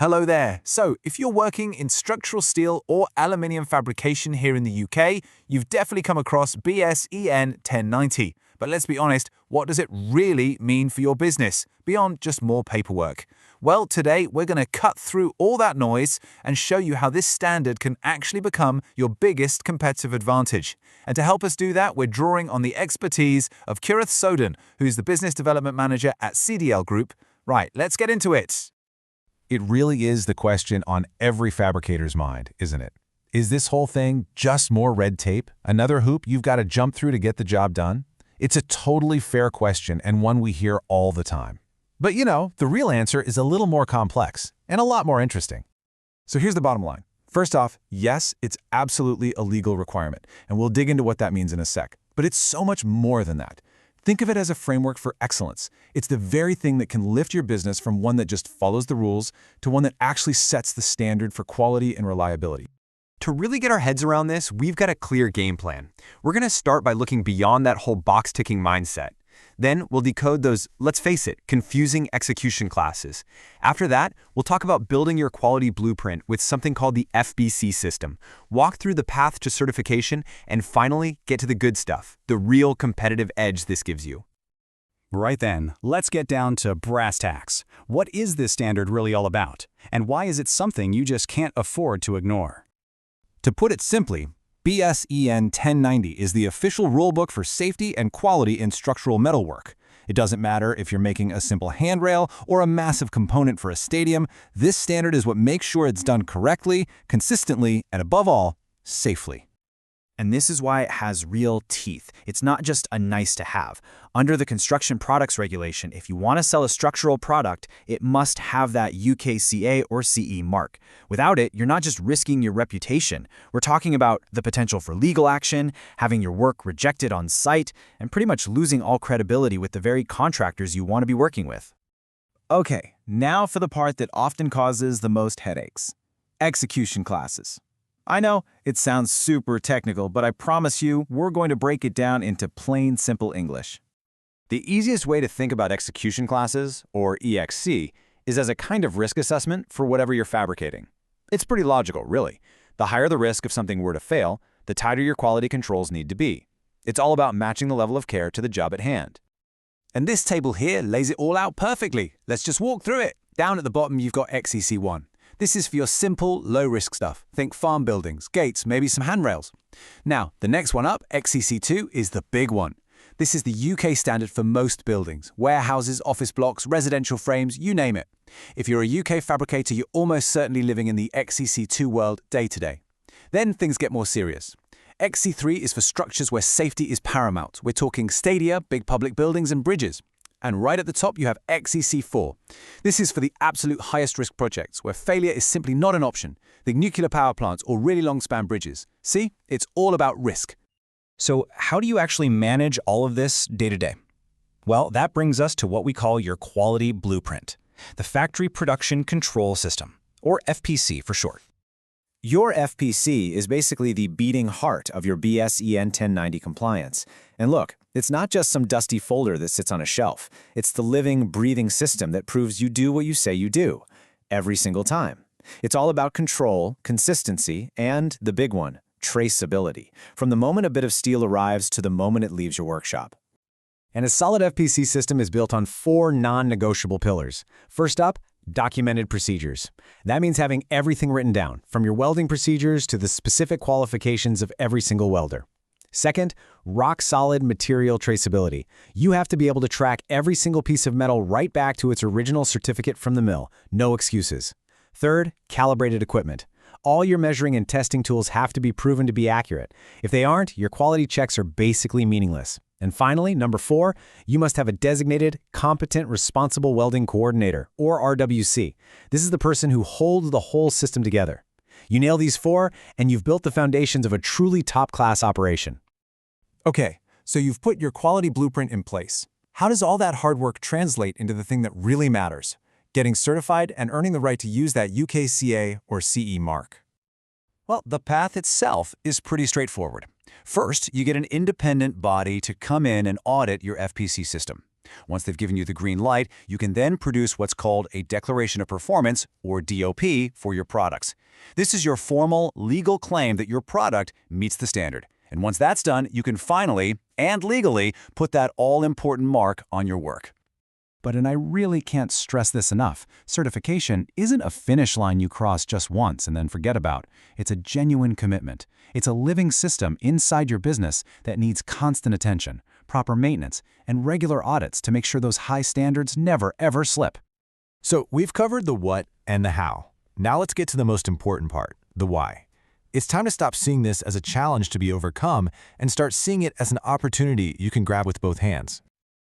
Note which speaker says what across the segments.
Speaker 1: Hello there. So, if you're working in structural steel or aluminium fabrication here in the UK, you've definitely come across BSEN 1090. But let's be honest, what does it really mean for your business, beyond just more paperwork? Well, today we're going to cut through all that noise and show you how this standard can actually become your biggest competitive advantage. And to help us do that, we're drawing on the expertise of Kerrith Sodin, who's the Business Development Manager at CDL Group. Right, let's get into it.
Speaker 2: It really is the question on every fabricator's mind, isn't it? Is this whole thing just more red tape? Another hoop you've got to jump through to get the job done? It's a totally fair question and one we hear all the time. But the real answer is a little more complex and a lot more interesting.
Speaker 3: So here's the bottom line. First off, yes, it's absolutely a legal requirement, and we'll dig into what that means in a sec. But it's so much more than that. Think of it as a framework for excellence. It's the very thing that can lift your business from one that just follows the rules to one that actually sets the standard for quality and reliability.
Speaker 4: To really get our heads around this, we've got a clear game plan. We're going to start by looking beyond that whole box-ticking mindset. Then we'll decode those, let's face it, confusing execution classes. After that, we'll talk about building your quality blueprint with something called the FBC system, walk through the path to certification, and finally get to the good stuff, the real competitive edge this gives you.
Speaker 5: Right then, let's get down to brass tacks. What is this standard really all about? And why is it something you just can't afford to ignore?
Speaker 3: To put it simply, BSEN 1090 is the official rulebook for safety and quality in structural metalwork. It doesn't matter if you're making a simple handrail or a massive component for a stadium, this standard is what makes sure it's done correctly, consistently, and above all, safely.
Speaker 6: And this is why it has real teeth. It's not just a nice to have. Under the Construction Products Regulation, if you want to sell a structural product, it must have that UKCA or CE mark. Without it, you're not just risking your reputation. We're talking about the potential for legal action, having your work rejected on site, and pretty much losing all credibility with the very contractors you want to be working with.
Speaker 7: Okay, now for the part that often causes the most headaches. Execution classes. I know, it sounds super technical, but I promise you, we're going to break it down into plain, simple English.
Speaker 4: The easiest way to think about execution classes, or EXC, is as a kind of risk assessment for whatever you're fabricating. It's pretty logical, really. The higher the risk of something were to fail, the tighter your quality controls need to be. It's all about matching the level of care to the job at hand.
Speaker 1: And this table here lays it all out perfectly. Let's just walk through it. Down at the bottom, you've got XEC1. This is for your simple, low-risk stuff. Think farm buildings, gates, maybe some handrails. Now, the next one up, XEC2, is the big one. This is the UK standard for most buildings, warehouses, office blocks, residential frames, you name it. If you're a UK fabricator, you're almost certainly living in the XEC2 world day to day. Then things get more serious. XC3 is for structures where safety is paramount. We're talking stadia, big public buildings, and bridges. And right at the top, you have XEC4. This is for the absolute highest risk projects, where failure is simply not an option. Think nuclear power plants or really long-span bridges. See, it's all about risk.
Speaker 5: So how do you actually manage all of this day to day? Well, that brings us to what we call your quality blueprint, the Factory Production Control System, or FPC for short.
Speaker 6: Your FPC is basically the beating heart of your BSEN 1090 compliance. And look, it's not just some dusty folder that sits on a shelf. It's the living, breathing system that proves you do what you say you do, every single time. It's all about control, consistency, and the big one, traceability, from the moment a bit of steel arrives to the moment it leaves your workshop.
Speaker 4: And a solid FPC system is built on 4 non-negotiable pillars. First up, documented procedures. That means having everything written down, from your welding procedures to the specific qualifications of every single welder. Second, rock-solid material traceability. You have to be able to track every single piece of metal right back to its original certificate from the mill. No excuses. Third, calibrated equipment. All your measuring and testing tools have to be proven to be accurate. If they aren't, your quality checks are basically meaningless. And finally, number 4, you must have a designated, competent, responsible welding coordinator, or RWC. This is the person who holds the whole system together. You nail these 4, and you've built the foundations of a truly top-class operation.
Speaker 3: Okay, so you've put your quality blueprint in place. How does all that hard work translate into the thing that really matters? Getting certified and earning the right to use that UKCA or CE mark.
Speaker 7: Well, the path itself is pretty straightforward. First, you get an independent body to come in and audit your FPC system.
Speaker 1: Once they've given you the green light, you can then produce what's called a Declaration of Performance, or DOP, for your products. This is your formal, legal claim that your product meets the standard. And once that's done, you can finally, and legally, put that all-important mark on your work.
Speaker 4: But, and I really can't stress this enough, certification isn't a finish line you cross just once and then forget about. It's a genuine commitment. It's a living system inside your business that needs constant attention, proper maintenance, and regular audits to make sure those high standards never, ever slip.
Speaker 2: So we've covered the what and the how. Now let's get to the most important part, the why. It's time to stop seeing this as a challenge to be overcome and start seeing it as an opportunity you can grab with both hands.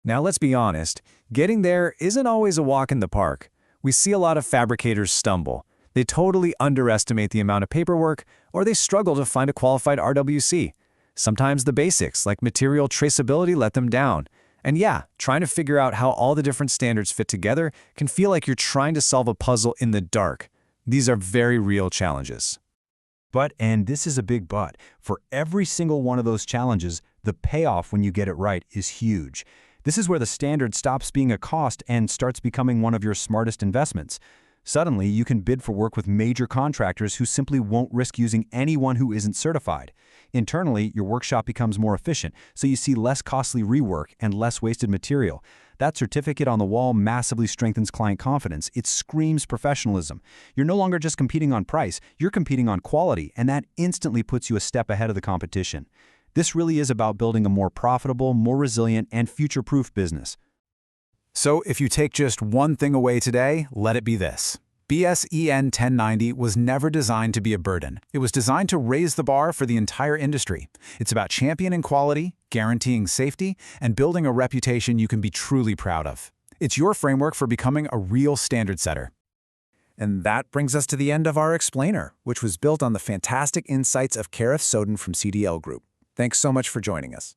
Speaker 4: Now let's be honest, getting there isn't always a walk in the park. We see a lot of fabricators stumble. They totally underestimate the amount of paperwork, or they struggle to find a qualified RWC. Sometimes the basics, like material traceability, let them down. And yeah, trying to figure out how all the different standards fit together can feel like you're trying to solve a puzzle in the dark. These are very real challenges.
Speaker 5: But, and this is a big but, for every single one of those challenges, the payoff when you get it right is huge. This is where the standard stops being a cost and starts becoming one of your smartest investments. Suddenly, you can bid for work with major contractors who simply won't risk using anyone who isn't certified. Internally, your workshop becomes more efficient, so you see less costly rework and less wasted material. That certificate on the wall massively strengthens client confidence. It screams professionalism. You're no longer just competing on price, you're competing on quality, and that instantly puts you a step ahead of the competition. This really is about building a more profitable, more resilient, and future-proof business.
Speaker 1: So if you take just one thing away today, let it be this. BSEN 1090 was never designed to be a burden. It was designed to raise the bar for the entire industry. It's about championing quality, guaranteeing safety, and building a reputation you can be truly proud of. It's your framework for becoming a real standard setter. And that brings us to the end of our explainer, which was built on the fantastic insights of Kerrith Sodin from CDL Group. Thanks so much for joining us.